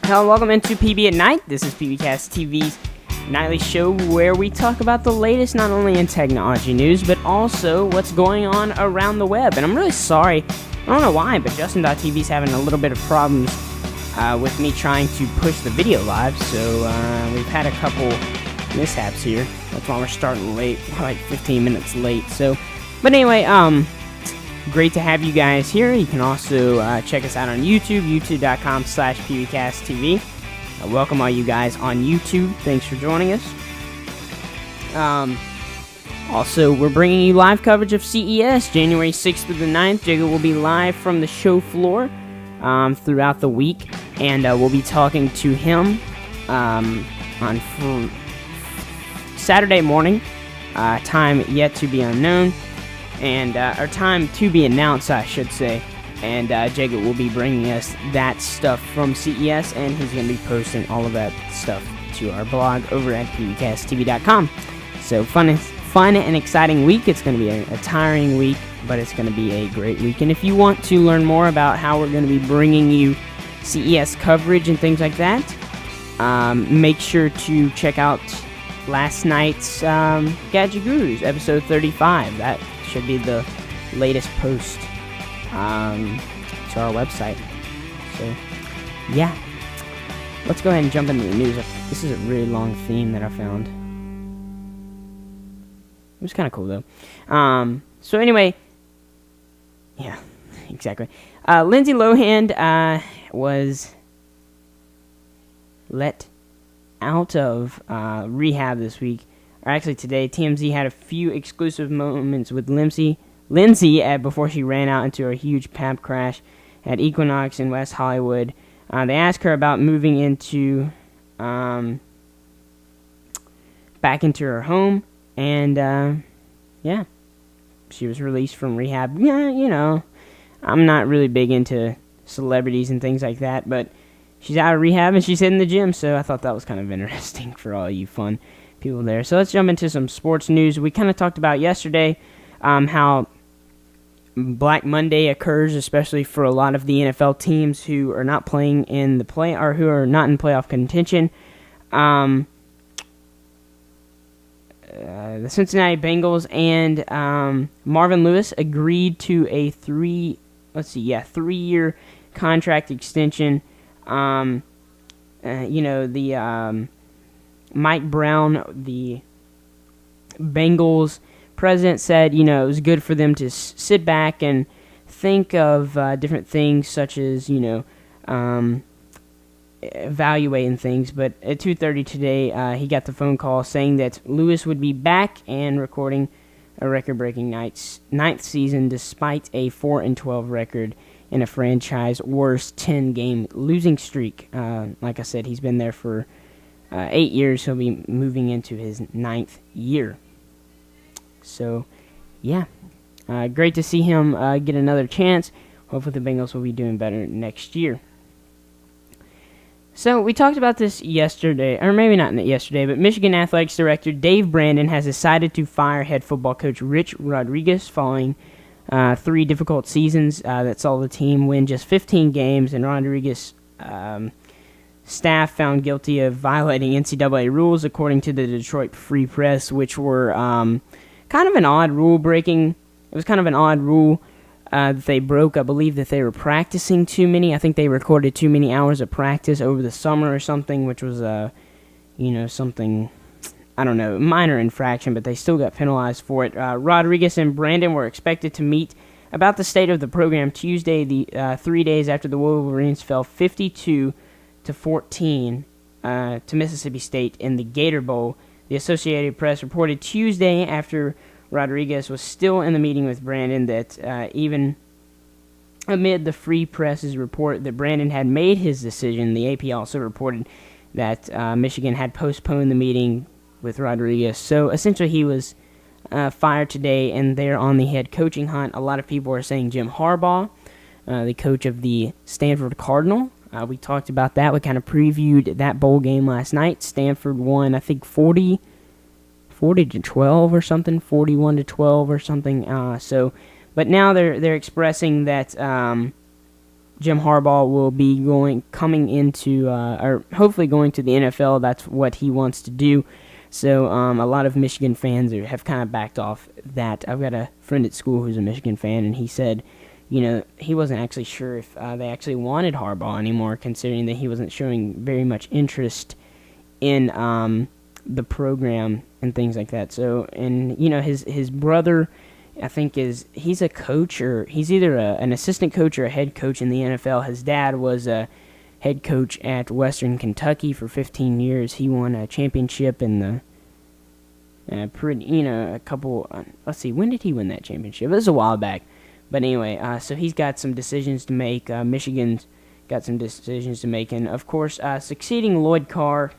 Hello, welcome into PB at Night. This is pbcasttv's nightly show where we talk about the latest not only in technology news, but also what's going on around the web. And I'm really sorry, I don't know why, but Justin.tv's having a little bit of problems with me trying to push the video live, so we've had a couple mishaps here. That's why we're starting late, like 15 minutes late. But anyway, great to have you guys here. You can also check us out on YouTube, youtube.com/pbcasttv. Welcome all you guys on YouTube. Thanks for joining us. Also, we're bringing you live coverage of CES, January 6th through the 9th. Jacob will be live from the show floor throughout the week, and we'll be talking to him on Saturday morning, time yet to be unknown. And our time to be announced, I should say. And Jacob will be bringing us that stuff from CES, and he's going to be posting all of that stuff to our blog over at pbcasttv.com. So fun and exciting week. It's going to be a tiring week, but it's going to be a great week. And if you want to learn more about how we're going to be bringing you CES coverage and things like that, make sure to check out last night's Gadget Gurus, episode 35. That should be the latest post to our website. So, yeah. Let's go ahead and jump into the news. This is a really long theme that I found. It was kind of cool, though. So, anyway. Yeah, exactly. Lindsay Lohan was let out of rehab this week. Or actually today, TMZ had a few exclusive moments with Lindsay before she ran out into a huge pap crash at Equinox in West Hollywood. They asked her about moving into back into her home, and yeah, she was released from rehab. Yeah, you know, I'm not really big into celebrities and things like that, but she's out of rehab and she's hitting the gym, so I thought that was kind of interesting for all you fun people there. So let's jump into some sports news. We kind of talked about yesterday how Black Monday occurs, especially for a lot of the NFL teams who are not playing in the play or who are not in playoff contention. The Cincinnati Bengals and Marvin Lewis agreed to a 3-year contract extension. Mike Brown, the Bengals president, said, it was good for them to sit back and think of different things, such as, evaluating things. But at 2:30 today, he got the phone call saying that Lewis would be back and recording a record-breaking ninth season despite a 4-12 record in a franchise worst 10-game losing streak. Like I said, he's been there for 8 years. He'll be moving into his 9th year. So, yeah, great to see him get another chance. Hopefully the Bengals will be doing better next year. So, we talked about this yesterday, or maybe not yesterday, but Michigan Athletics Director Dave Brandon has decided to fire head football coach Rich Rodriguez following 3 difficult seasons that saw the team win just 15 games, and Rodriguez staff found guilty of violating NCAA rules, according to the Detroit Free Press, which were kind of an odd rule breaking. It was kind of an odd rule that they broke. I believe that they were practicing too many. I think they recorded too many hours of practice over the summer or something, which was something, I don't know, minor infraction, but they still got penalized for it. Rodriguez and Brandon were expected to meet about the state of the program Tuesday, 3 days after the Wolverines fell 52-14 to Mississippi State in the Gator Bowl. The Associated Press reported Tuesday, after Rodriguez was still in the meeting with Brandon, that even amid the Free Press's report that Brandon had made his decision, the AP also reported that Michigan had postponed the meeting with Rodriguez. So essentially he was fired today, and they're on the head coaching hunt. A lot of people are saying Jim Harbaugh, the coach of the Stanford Cardinal. We talked about that. We kind of previewed that bowl game last night. Stanford won, I think, 40-12 or something, 41-12 or something. But now they're expressing that Jim Harbaugh will be coming into, or hopefully going to the NFL. That's what he wants to do. So a lot of Michigan fans have kind of backed off that. I've got a friend at school who's a Michigan fan, and he said, he wasn't actually sure if they actually wanted Harbaugh anymore, considering that he wasn't showing very much interest in the program and things like that. So, and his brother, I think he's a coach, or he's either an assistant coach or a head coach in the NFL. His dad was a head coach at Western Kentucky for 15 years. He won a championship in the a couple. Let's see, when did he win that championship? It was a while back. But anyway, so he's got some decisions to make. Michigan's got some decisions to make, and of course, succeeding Lloyd Carr,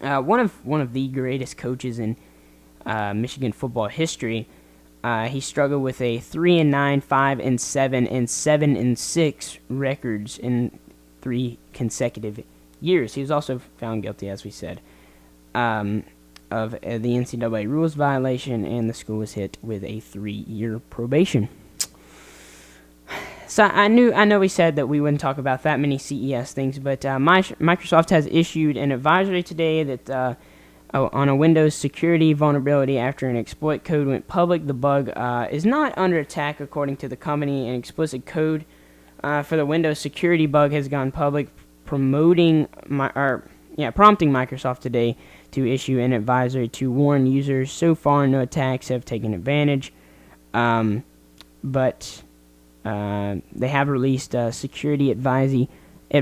one of the greatest coaches in Michigan football history. He struggled with a 3-9, 5-7, and 7-6 records in 3 consecutive years. He was also found guilty, as we said, of the NCAA rules violation, and the school was hit with a 3-year probation. So I know we said that we wouldn't talk about that many CES things, but Microsoft has issued an advisory today that on a Windows security vulnerability after an exploit code went public. The bug is not under attack, according to the company. An explicit code for the Windows security bug has gone public, prompting Microsoft today to issue an advisory to warn users. So far, no attacks have taken advantage, but they have released a security advisory. I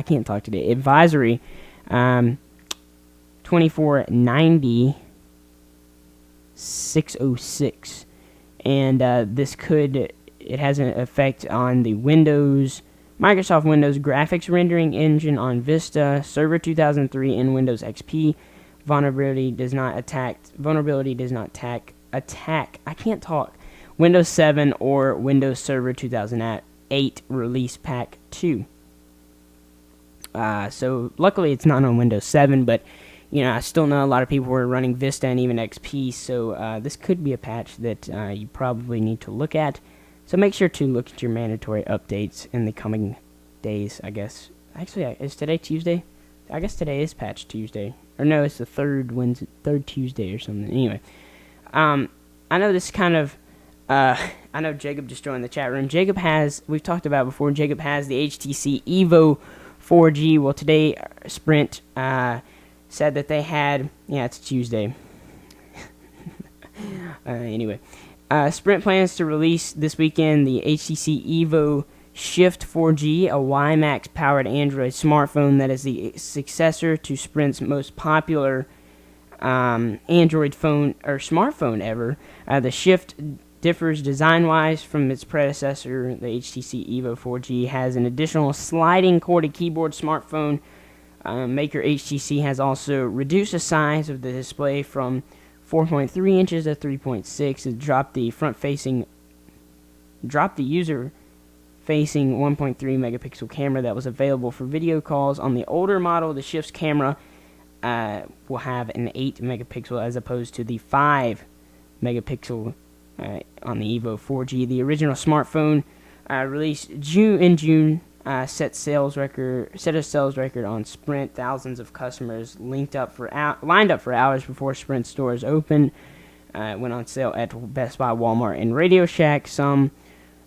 can't talk today. Advisory 2490-606, and it has an effect on the Microsoft Windows graphics rendering engine on Vista, Server 2003, and Windows XP. Vulnerability does not attack. I can't talk. Windows 7 or Windows Server 2008 Release Pack 2. So luckily it's not on Windows 7, but I still know a lot of people were running Vista and even XP, so this could be a patch that you probably need to look at. So make sure to look at your mandatory updates in the coming days, I guess. Actually, is today Tuesday? I guess today is Patch Tuesday. Or no, it's the third Tuesday or something. Anyway, I know this kind of... I know Jacob just joined the chat room. We've talked about before, Jacob has the HTC Evo 4G. Well, today, Sprint said that they had... Yeah, it's Tuesday. Anyway... Sprint plans to release this weekend the HTC Evo Shift 4G, a WiMAX-powered Android smartphone that is the successor to Sprint's most popular Android phone or smartphone ever. The Shift differs design-wise from its predecessor. The HTC Evo 4G has an additional sliding corded keyboard smartphone. Maker HTC has also reduced the size of the display from 4.3 inches to 3.6. It dropped the user-facing 1.3 megapixel camera that was available for video calls. On the older model, the Shift's camera will have an 8 megapixel as opposed to the 5 megapixel on the Evo 4G. The original smartphone released in June set a sales record on Sprint. Thousands of customers lined up for hours before Sprint stores opened. It went on sale at Best Buy, Walmart, and Radio Shack. Some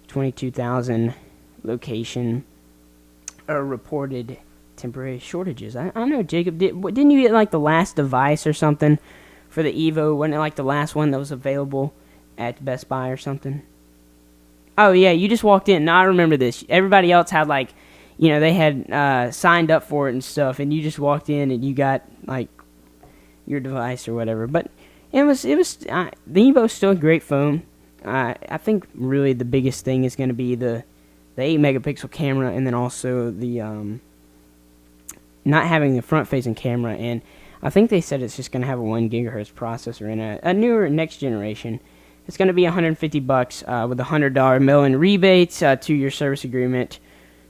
22,000 location reported temporary shortages. I don't know, Jacob. Didn't you get like the last device or something for the Evo? Wasn't it like the last one that was available at Best Buy or something? Oh, yeah, you just walked in. Now I remember this. Everybody else had, they had signed up for it and stuff, and you just walked in and you got, your device or whatever. But the Evo's still a great phone. I think really the biggest thing is going to be the 8-megapixel camera, and then also the not having the front-facing camera. And I think they said it's just going to have a 1 gigahertz processor and a newer next generation. It's going to be $150 with a $100 mail-in rebate, 2-year service agreement.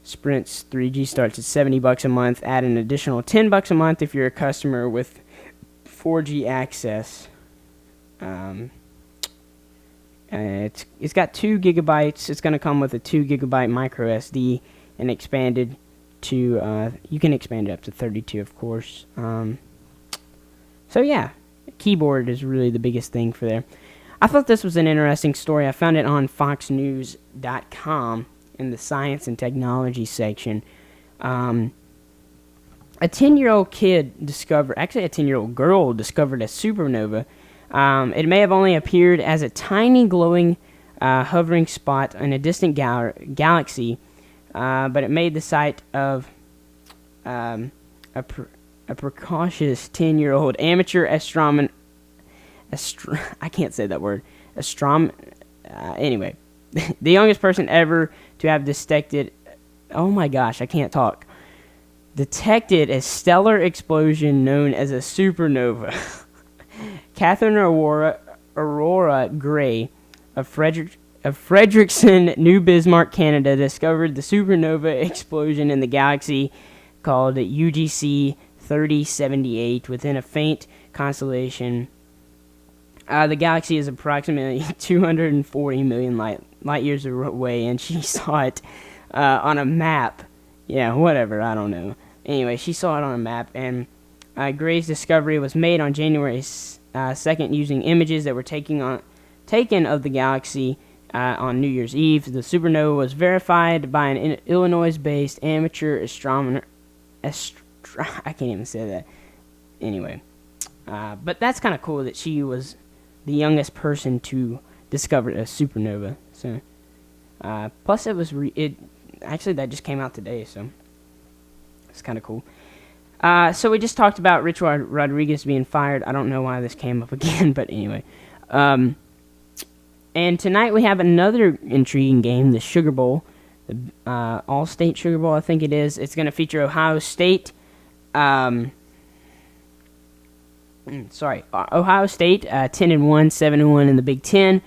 Sprint's 3G starts at $70 a month. Add an additional $10 a month if you're a customer with 4G access. It's got 2 gigabytes. It's going to come with a 2 gigabyte micro SD and expanded to you can expand it up to 32, of course. So yeah, keyboard is really the biggest thing for there. I thought this was an interesting story. I found it on foxnews.com in the science and technology section. A 10-year-old kid discovered, actually a 10-year-old girl discovered a supernova. It may have only appeared as a tiny glowing hovering spot in a distant galaxy, but it made the sight of a precocious 10-year-old amateur astronomer. I can't say that word. Anyway, the youngest person ever to have detected. Oh my gosh, I can't talk. Detected a stellar explosion known as a supernova. Catherine Aurora Gray of Frederickson, New Bismarck, Canada, discovered the supernova explosion in the galaxy called UGC 3078 within a faint constellation. The galaxy is approximately 240 million light years away, and she saw it on a map. Yeah, whatever, I don't know. Anyway, she saw it on a map, and Gray's discovery was made on January 2nd using images that were taken of the galaxy on New Year's Eve. The supernova was verified by an Illinois-based amateur astronomer. I can't even say that. Anyway, but that's kind of cool that she was the youngest person to discover a supernova. So, plus it was actually that just came out today, so it's kind of cool. So we just talked about Rich Rodriguez being fired. I don't know why this came up again, but anyway. And tonight we have another intriguing game, the Sugar Bowl, the All-State Sugar Bowl, I think it is. It's going to feature Ohio State. Ohio State, 10-1, 7-1 in the Big Ten.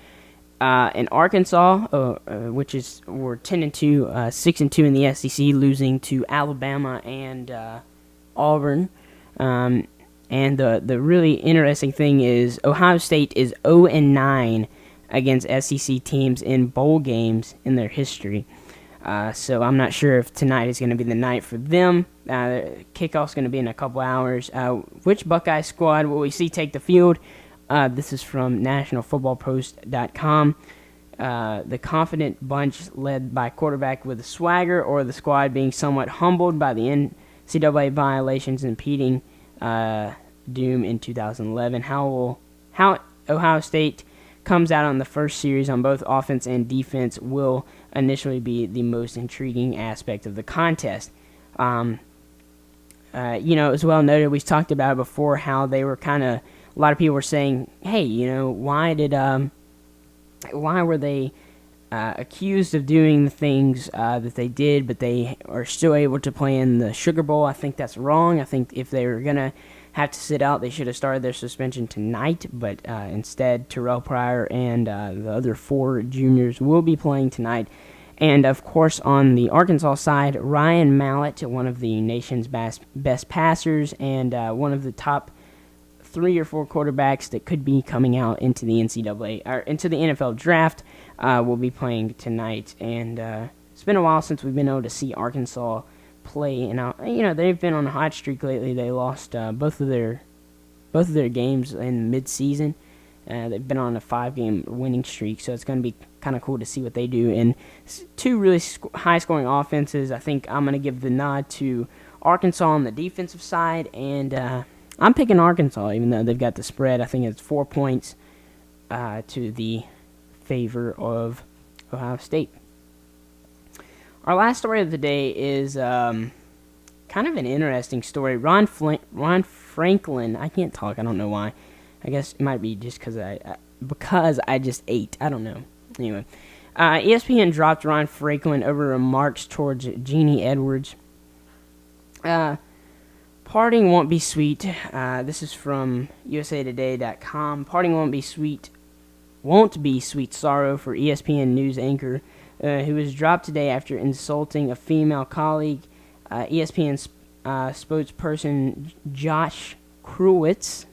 And Arkansas, we're 10-2, 6-2 in the SEC, losing to Alabama and Auburn. And the really interesting thing is Ohio State is 0-9 against SEC teams in bowl games in their history. So I'm not sure if tonight is going to be the night for them. Kickoff's going to be in a couple hours. Which Buckeye squad will we see take the field? This is from NationalFootballPost.com. The confident bunch led by quarterback with a swagger, or the squad being somewhat humbled by the NCAA violations impeding doom in 2011. How Ohio State comes out on the first series on both offense and defense will initially be the most intriguing aspect of the contest. It was well noted, we've talked about it before, how they were a lot of people were saying, hey, why were they accused of doing the things that they did, but they are still able to play in the Sugar Bowl? I think that's wrong. I think if they were going to have to sit out, they should have started their suspension tonight, but instead Terrell Pryor and the other 4 juniors will be playing tonight. And, of course, on the Arkansas side, Ryan Mallett, one of the nation's best passers and one of the top 3 or 4 quarterbacks that could be coming out into the NCAA or into the NFL draft, will be playing tonight. And it's been a while since we've been able to see Arkansas play, and they've been on a hot streak lately. They lost both of their games in mid-season. They've been on a 5-game winning streak, so it's going to be kind of cool to see what they do. And 2 really high-scoring offenses. I think I'm going to give the nod to Arkansas on the defensive side, and I'm picking Arkansas, even though they've got the spread. I think it's 4 points to the favor of Ohio State. Our last story of the day is kind of an interesting story. Ron Franklin, I can't talk, I don't know why. I guess it might be just because I just ate. I don't know. Anyway, ESPN dropped Ron Franklin over remarks towards Jeannie Edwards. Parting won't be sweet. This is from USAToday.com. Parting won't be sweet sorrow for ESPN news anchor who was dropped today after insulting a female colleague. ESPN spokesperson Josh Kruwitz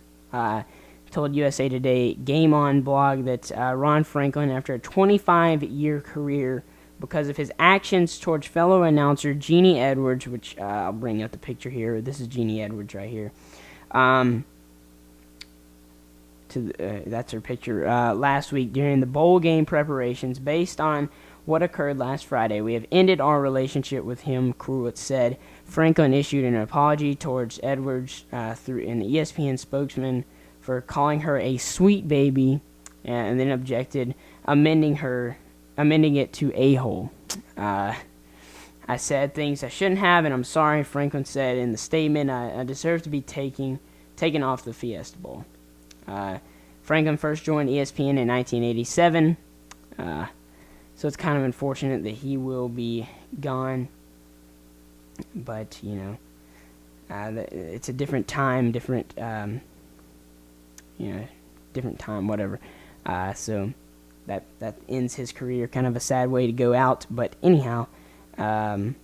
told USA Today Game On blog that Ron Franklin, after a 25-year career, because of his actions towards fellow announcer Jeannie Edwards, which I'll bring up the picture here. This is Jeannie Edwards right here. That's her picture. Last week during the bowl game preparations, based on what occurred last Friday, we have ended our relationship with him, Kruwitz said. Franklin issued an apology towards Edwards through an ESPN spokesman for calling her a sweet baby, and then objected, amending it to a-hole. I said things I shouldn't have, and I'm sorry, Franklin said in the statement. I deserve to be taken off the Fiesta Bowl. Franklin first joined ESPN in 1987, so it's kind of unfortunate that he will be gone. But, it's a different time, different time, whatever. So that ends his career. Kind of a sad way to go out. But anyhow, so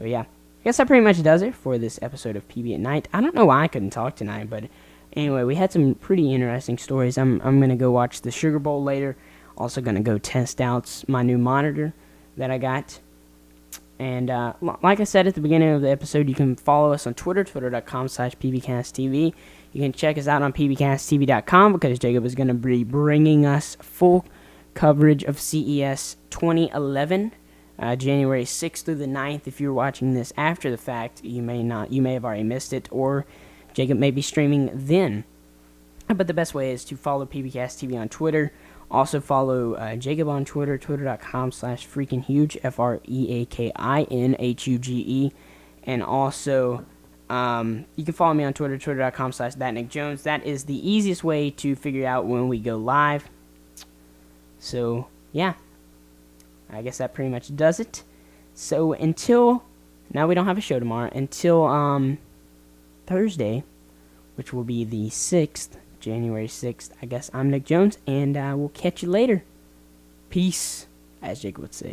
yeah. I guess that pretty much does it for this episode of PB at Night. I don't know why I couldn't talk tonight, but anyway, we had some pretty interesting stories. I'm going to go watch the Sugar Bowl later. Also going to go test out my new monitor that I got. And like I said at the beginning of the episode, you can follow us on Twitter, twitter.com/pbcasttv. You can check us out on pbcasttv.com because Jacob is going to be bringing us full coverage of CES 2011, January 6th through the 9th. If you're watching this after the fact, you may have already missed it, or Jacob may be streaming then. But the best way is to follow pbcasttv on Twitter. Also follow Jacob on Twitter, twitter.com/freakinghuge, FREAKINHUGE. And also, you can follow me on Twitter, twitter.com/thatnickjones. That is the easiest way to figure out when we go live. So, yeah. I guess that pretty much does it. So, now we don't have a show tomorrow, until Thursday, which will be the 6th. January 6th. I guess I'm Nick Jones, and we'll catch you later. Peace, as Jake would say.